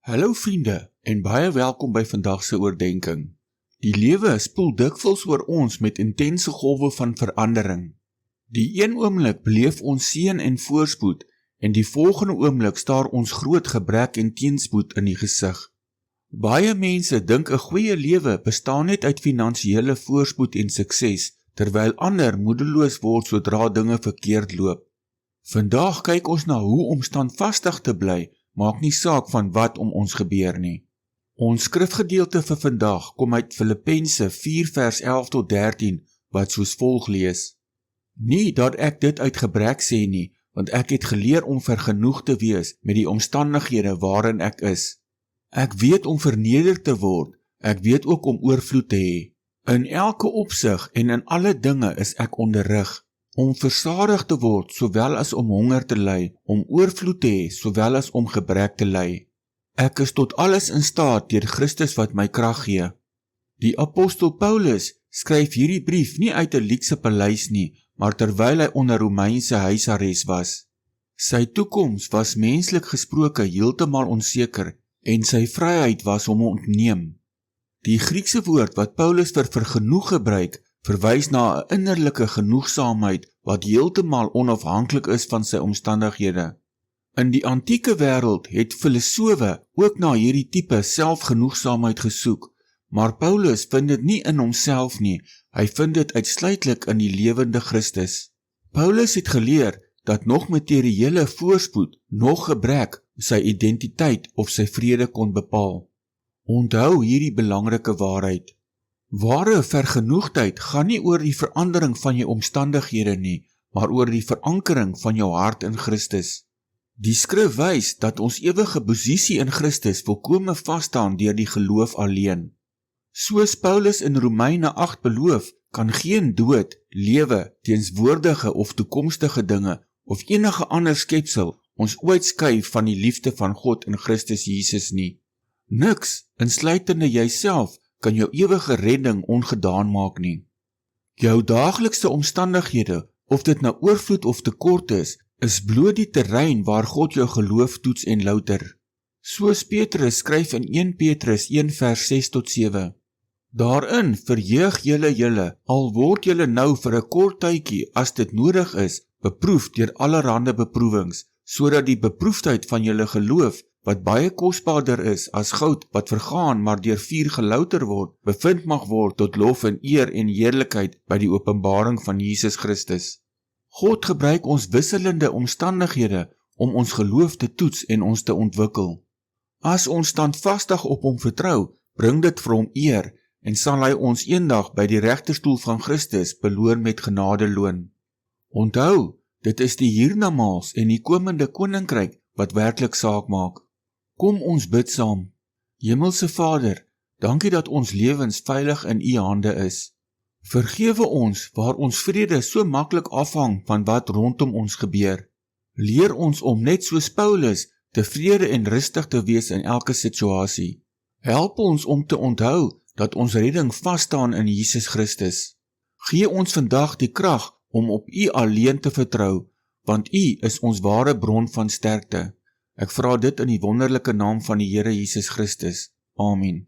Hallo vriende en baie welkom by vandag se oordeenking. Die lewe spoel dikwels oor ons met intense golwe van verandering. Die een oomblik beleef ons seën en voorspoed en die volgende oomblik staar ons groot gebrek en teenspoed in die gesig. Baie mense dink 'n goeie lewe bestaan net uit finansiële voorspoed en sukses, terwyl ander moedeloos word sodra dinge verkeerd loop. Vandag kyk ons na hoe om standvastig te bly, maak nie saak van wat om ons gebeur nie. Ons skrifgedeelte vir vandag kom uit Filippense 4 vers 11 tot 13, wat soos volg lees. Nie dat ek dit uit gebrek sê nie, want ek het geleer om vergenoeg te wees met die omstandighede waarin ek is. Ek weet om verneder te word, ek weet ook om oorvloed te hê. In elke opsig en in alle dinge is ek onderrig, om versadig te word, sowel as om honger te ly, om oorvloed te hê, sowel as om gebrek te ly. Ek is tot alles in staat deur Christus wat my krag gee. Die apostel Paulus skryf hierdie brief nie uit 'n luukse paleis nie, maar terwyl hy onder Romeinse huisarrest was. Sy toekoms was menslik gesproke heeltemal onseker en sy vryheid was hom ontneem. Die Griekse woord wat Paulus vir vergenoeg gebruik, verwys na 'n innerlike genoegsaamheid wat heeltemal onafhanklik is van sy omstandighede. In die antieke wêreld het filosowe ook na hierdie tipe selfgenoegsaamheid gesoek, maar Paulus vind dit nie in homself nie, hy vind dit uitsluitlik in die lewende Christus. Paulus het geleer dat nog materiële voorspoed, nog gebrek, sy identiteit of sy vrede kon bepaal. Onthou hierdie belangrike waarheid. Ware vergenoegdheid gaan nie oor die verandering van jou omstandighede nie, maar oor die verankering van jou hart in Christus. Die skrif wys dat ons ewige posisie in Christus volkome vasstaan deur die geloof alleen. Soos Paulus in Romeine 8 beloof, kan geen dood, lewe, teenswoordige of toekomstige dinge of enige ander skepsel ons ooit skei van die liefde van God in Christus Jesus nie. Niks, insluitende jouself, kan jou ewige redding ongedaan maak nie. Jou daaglikse omstandighede, of dit nou oorvloed of tekort is bloot die terrein waar God jou geloof toets en louter. Soos Petrus skryf in 1 Petrus 1 vers 6 tot 7. Daarin verheug julle, al word julle nou vir 'n kort tydjie, as dit nodig is, beproef deur allerhande beproewings, sodat die beproefdheid van julle geloof, wat baie kosbaarder is as goud wat vergaan maar deur vuur gelouter word, bevind mag word tot lof en eer en heerlikheid by die openbaring van Jesus Christus. God gebruik ons wisselende omstandighede om ons geloof te toets en ons te ontwikkel. As ons standvastig op hom vertrou, bring dit vir hom eer en sal hy ons eendag by die regterstoel van Christus beloon met genadeloon. Onthou, dit is die hiernamaals en die komende koninkryk wat werklik saak maak. Kom ons bid saam. Hemelse Vader, dankie dat ons lewens veilig in U hande is. Vergewe ons waar ons vrede so maklik afhang van wat rondom ons gebeur. Leer ons om net soos Paulus tevrede en rustig te wees in elke situasie. Help ons om te onthou dat ons redding vasstaan in Jesus Christus. Gee ons vandag die krag om op U alleen te vertrou, want U is ons ware bron van sterkte. Ek vra dit in die wonderlike naam van die Here Jesus Christus. Amen.